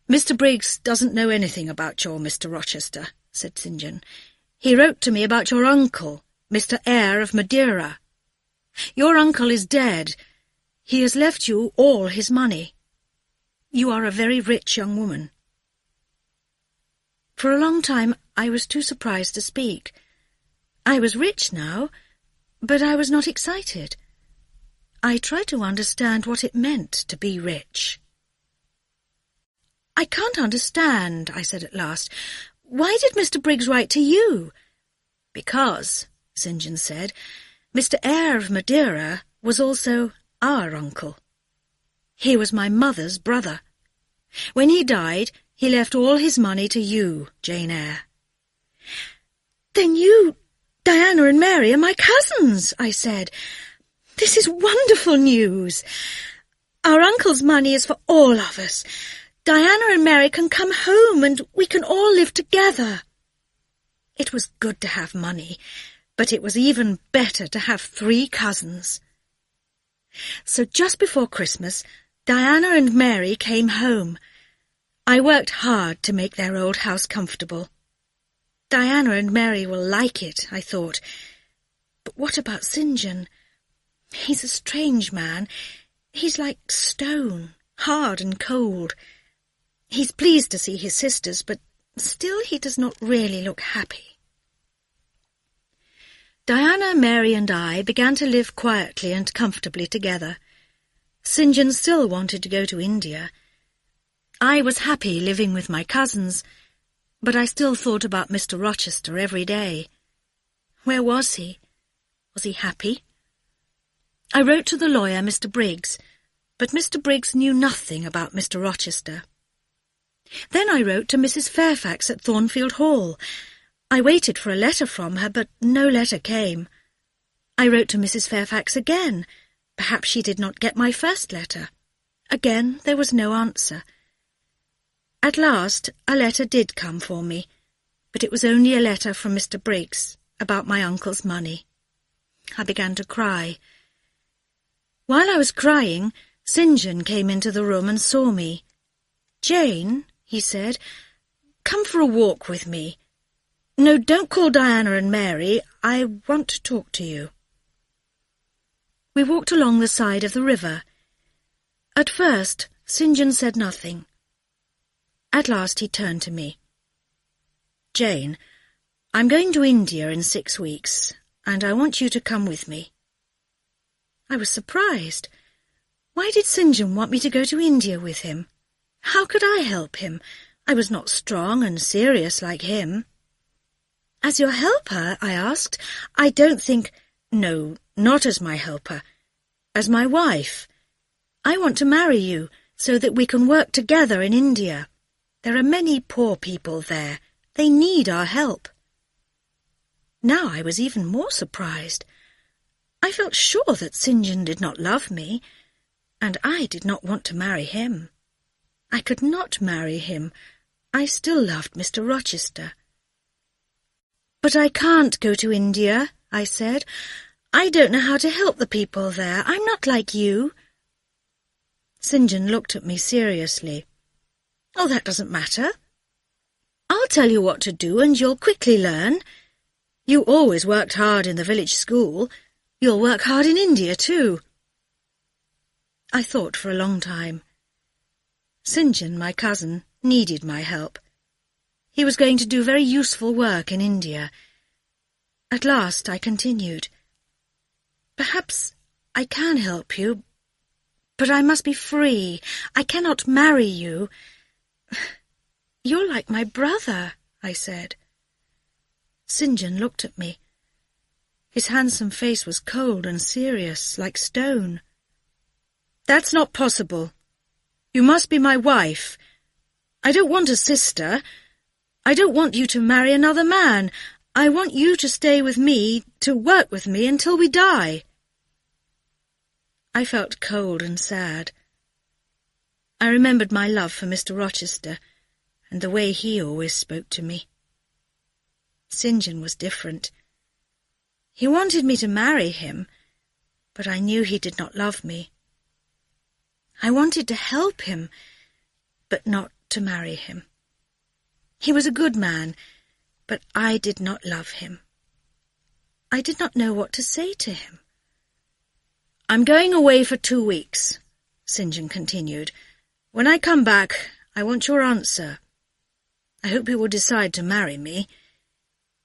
"Mr. Briggs doesn't know anything about your Mr. Rochester," said St. John. "He wrote to me about your uncle, Mr. Eyre of Madeira. Your uncle is dead. He has left you all his money. You are a very rich young woman." For a long time I was too surprised to speak. I was rich now, but I was not excited. I tried to understand what it meant to be rich. "I can't understand," I said at last. "Why did Mr. Briggs write to you?" "Because," St. John said, "Mr. Eyre of Madeira was also our uncle. He was my mother's brother. When he died, he left all his money to you, Jane Eyre." "Then you, Diana and Mary, are my cousins," I said. "This is wonderful news. Our uncle's money is for all of us. Diana and Mary can come home and we can all live together." It was good to have money, but it was even better to have 3 cousins. So just before Christmas, Diana and Mary came home. I worked hard to make their old house comfortable. Diana and Mary will like it, I thought. But what about St. John? He's a strange man. He's like stone, hard and cold. He's pleased to see his sisters, but still he does not really look happy. Diana, Mary and I began to live quietly and comfortably together. St. John still wanted to go to India. I was happy living with my cousins, but I still thought about Mr. Rochester every day. Where was he? Was he happy? I wrote to the lawyer, Mr. Briggs, but Mr. Briggs knew nothing about Mr. Rochester. Then I wrote to Mrs. Fairfax at Thornfield Hall. I waited for a letter from her, but no letter came. I wrote to Mrs. Fairfax again. Perhaps she did not get my first letter. Again there was no answer. At last a letter did come for me, but it was only a letter from Mr. Briggs about my uncle's money. I began to cry. While I was crying, St. John came into the room and saw me. "Jane," he said, "come for a walk with me. No, don't call Diana and Mary. I want to talk to you." We walked along the side of the river. At first, St. John said nothing. At last he turned to me. "Jane, I'm going to India in 6 weeks, and I want you to come with me." I was surprised. Why did St. John want me to go to India with him? How could I help him? I was not strong and serious like him. "As your helper?" I asked. "I don't think—" "No, not as my helper. As my wife. I want to marry you so that we can work together in India. There are many poor people there. They need our help." Now I was even more surprised. I felt sure that St. John did not love me, and I did not want to marry him. I could not marry him. I still loved Mr. Rochester. "But I can't go to India," I said. "I don't know how to help the people there. I'm not like you." St. John looked at me seriously. "Oh, that doesn't matter. I'll tell you what to do and you'll quickly learn. You always worked hard in the village school. You'll work hard in India too." I thought for a long time. St. John, my cousin, needed my help. He was going to do very useful work in India. At last I continued. "Perhaps I can help you, but I must be free. I cannot marry you." "You're like my brother," I said. St. John looked at me. His handsome face was cold and serious, like stone. "That's not possible. You must be my wife. I don't want a sister. I don't want you to marry another man. I want you to stay with me, to work with me until we die." I felt cold and sad. I remembered my love for Mr. Rochester and the way he always spoke to me. St. John was different. He wanted me to marry him, but I knew he did not love me. I wanted to help him, but not to marry him. He was a good man, but I did not love him. I did not know what to say to him. "I'm going away for 2 weeks," St. John continued. "When I come back, I want your answer. I hope you will decide to marry me.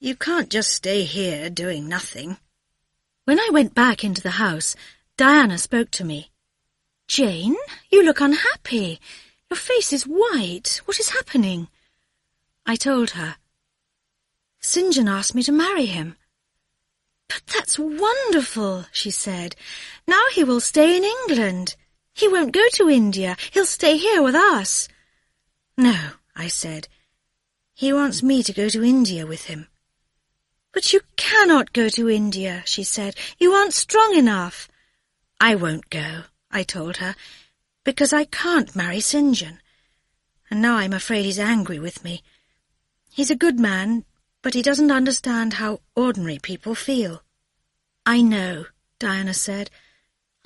You can't just stay here doing nothing." When I went back into the house, Diana spoke to me. "Jane, you look unhappy. Your face is white. What is happening?" I told her. "St. John asked me to marry him." "But that's wonderful," she said. "Now he will stay in England. He won't go to India. He'll stay here with us." "No," I said. "He wants me to go to India with him." "But you cannot go to India," she said. "You aren't strong enough." "I won't go," I told her, "because I can't marry St. John. And now I'm afraid he's angry with me. He's a good man, but he doesn't understand how ordinary people feel." "I know," Diana said.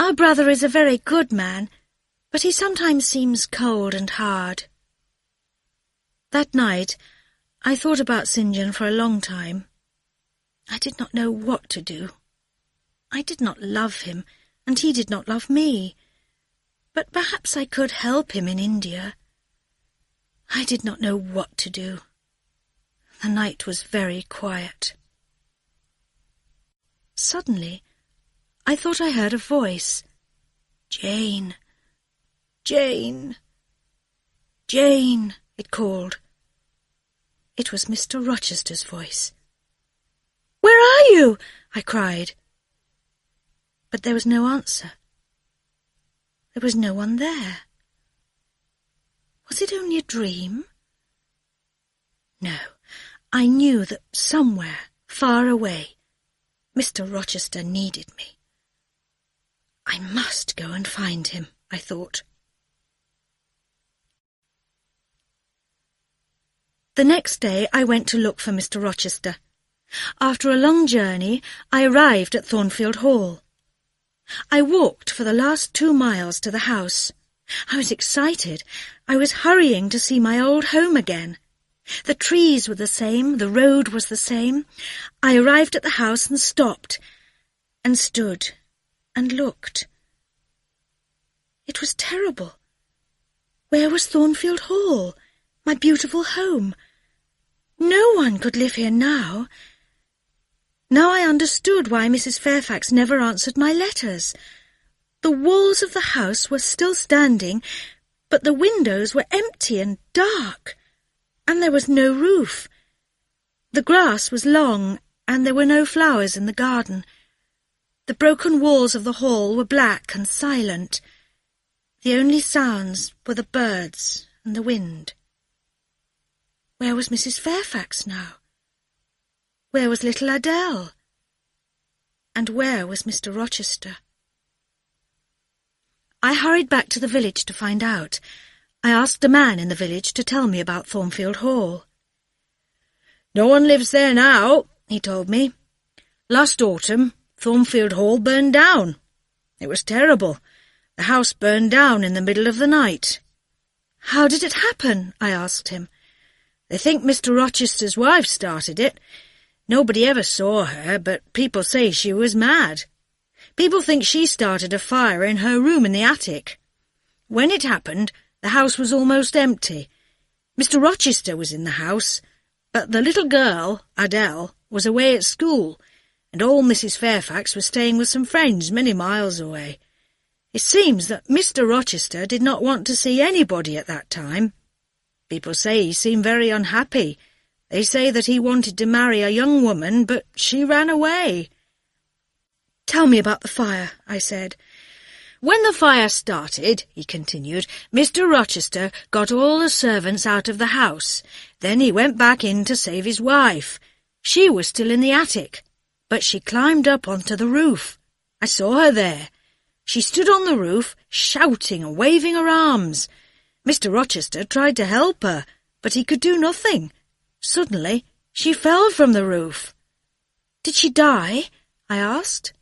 "Our brother is a very good man, but he sometimes seems cold and hard." That night, I thought about St. John for a long time. I did not know what to do. I did not love him, and he did not love me. But perhaps I could help him in India. I did not know what to do. The night was very quiet. Suddenly, I thought I heard a voice. "Jane, Jane, Jane," it called. It was Mr. Rochester's voice. "Where are you?" I cried. But there was no answer. There was no one there. Was it only a dream? No, I knew that somewhere, far away, Mr. Rochester needed me. I must go and find him, I thought. The next day I went to look for Mr. Rochester. After a long journey, I arrived at Thornfield Hall. I walked for the last 2 miles to the house. I was excited. I was hurrying to see my old home again. The trees were the same, the road was the same. I arrived at the house and stopped, and stood, and looked. It was terrible. Where was Thornfield Hall, my beautiful home? No one could live here now. Now I understood why Mrs. Fairfax never answered my letters. The walls of the house were still standing, but the windows were empty and dark, and there was no roof. The grass was long, and there were no flowers in the garden. The broken walls of the hall were black and silent. The only sounds were the birds and the wind. Where was Mrs. Fairfax now? Where was little Adele? And where was Mr. Rochester? I hurried back to the village to find out. I asked a man in the village to tell me about Thornfield Hall. "No one lives there now," he told me. "Last autumn, Thornfield Hall burned down. It was terrible. The house burned down in the middle of the night." "How did it happen?" I asked him. "They think Mr. Rochester's wife started it. Nobody ever saw her, but people say she was mad. People think she started a fire in her room in the attic. When it happened, the house was almost empty. Mr. Rochester was in the house, but the little girl, Adele, was away at school, and old Mrs. Fairfax was staying with some friends many miles away. It seems that Mr. Rochester did not want to see anybody at that time. People say he seemed very unhappy. They say that he wanted to marry a young woman, but she ran away." "Tell me about the fire," I said. "When the fire started," he continued, "Mr. Rochester got all the servants out of the house. Then he went back in to save his wife. She was still in the attic, but she climbed up onto the roof. I saw her there. She stood on the roof, shouting and waving her arms. Mr. Rochester tried to help her, but he could do nothing. Suddenly, she fell from the roof." "Did she die?" I asked.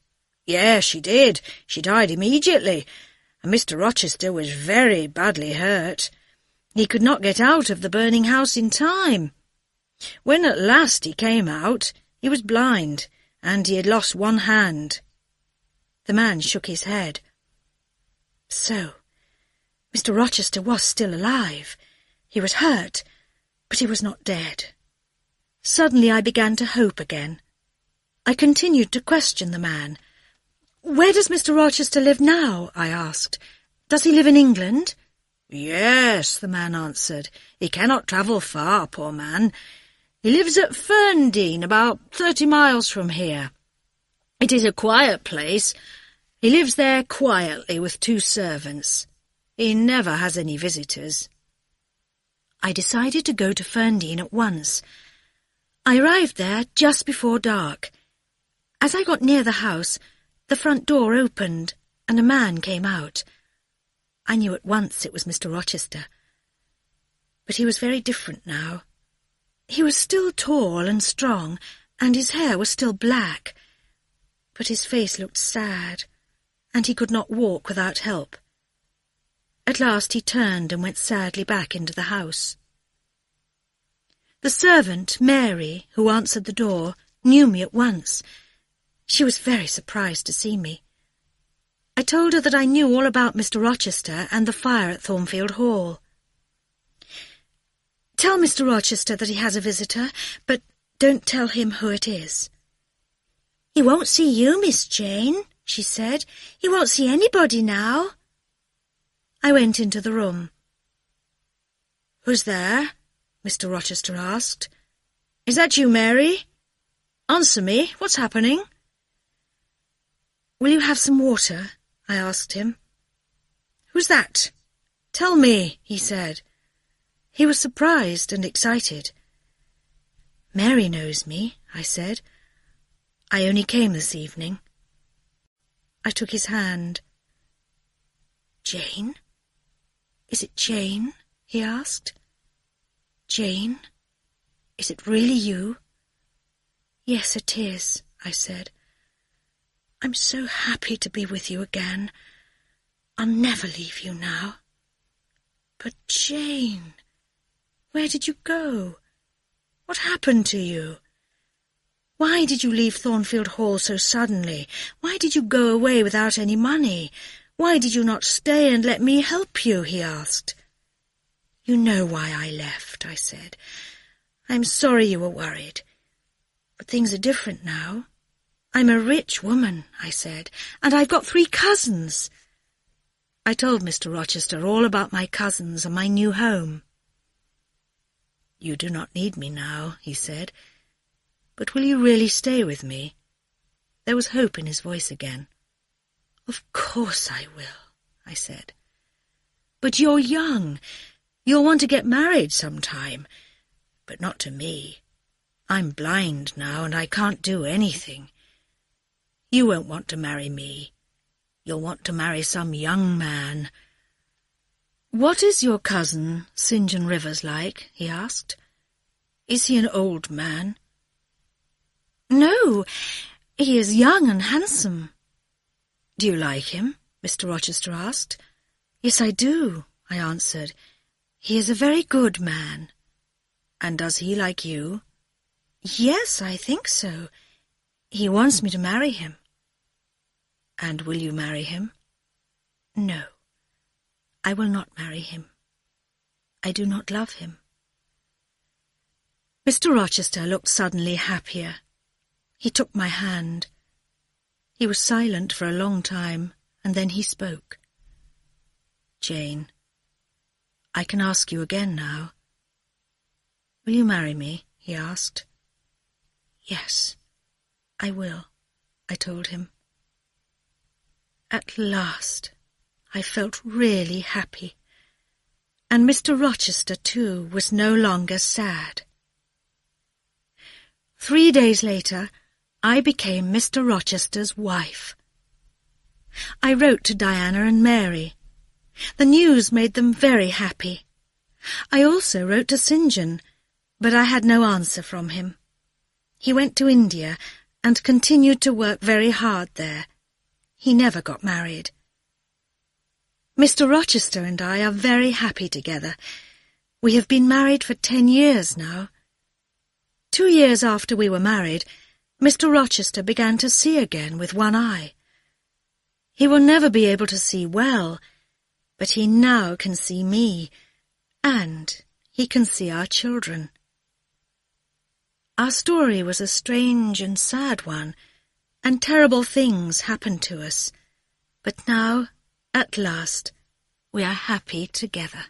"Yes, she did. She died immediately, and Mr. Rochester was very badly hurt. He could not get out of the burning house in time. When at last he came out, he was blind, and he had lost one hand." The man shook his head. So, Mr. Rochester was still alive. He was hurt, but he was not dead. Suddenly I began to hope again. I continued to question the man. "Where does Mr. Rochester live now?" I asked. "Does he live in England?" "Yes," the man answered. "He cannot travel far, poor man. He lives at Ferndean, about 30 miles from here. It is a quiet place. He lives there quietly with 2 servants. He never has any visitors." I decided to go to Ferndean at once. I arrived there just before dark. As I got near the house, the front door opened and a man came out. I knew at once it was Mr. Rochester. But he was very different now. He was still tall and strong, and his hair was still black. But his face looked sad, and he could not walk without help. At last he turned and went sadly back into the house. The servant, Mary, who answered the door, knew me at once. She was very surprised to see me. I told her that I knew all about Mr. Rochester and the fire at Thornfield Hall. "Tell Mr. Rochester that he has a visitor, but don't tell him who it is." "He won't see you, Miss Jane," she said. "He won't see anybody now." I went into the room. "Who's there?" Mr. Rochester asked. "Is that you, Mary? Answer me. What's happening?" "Will you have some water?" I asked him. "Who's that? Tell me," he said. He was surprised and excited. "Mary knows me," I said. "I only came this evening." I took his hand. "Jane? Is it Jane?" he asked. "Jane? Is it really you?" "Yes, it is," I said. "I'm so happy to be with you again. I'll never leave you now." "But Jane, where did you go? What happened to you? Why did you leave Thornfield Hall so suddenly? Why did you go away without any money? Why did you not stay and let me help you?" he asked. "You know why I left," I said. "I'm sorry you were worried. But things are different now. I'm a rich woman," I said, "and I've got 3 cousins." I told Mr. Rochester all about my cousins and my new home. "You do not need me now," he said. "But will you really stay with me?" There was hope in his voice again. "Of course I will," I said. "But you're young. You'll want to get married sometime. But not to me. I'm blind now and I can't do anything. You won't want to marry me. You'll want to marry some young man." "What is your cousin, St. John Rivers, like?" he asked. "Is he an old man?" "No, he is young and handsome." "Do you like him?" Mr. Rochester asked. "Yes, I do," I answered. "He is a very good man." "And does he like you?" "Yes, I think so. He wants me to marry him." "And will you marry him?" "No, I will not marry him. I do not love him." Mr. Rochester looked suddenly happier. He took my hand. He was silent for a long time, and then he spoke. "Jane, I can ask you again now. Will you marry me?" he asked. "Yes, I will," I told him. At last I felt really happy, and Mr. Rochester, too, was no longer sad. 3 days later, I became Mr. Rochester's wife. I wrote to Diana and Mary. The news made them very happy. I also wrote to St. John, but I had no answer from him. He went to India and continued to work very hard there. He never got married. Mr. Rochester and I are very happy together. We have been married for 10 years now. 2 years after we were married, Mr. Rochester began to see again with one eye. He will never be able to see well, but he now can see me, and he can see our children. Our story was a strange and sad one, and terrible things happened to us. But now, at last, we are happy together.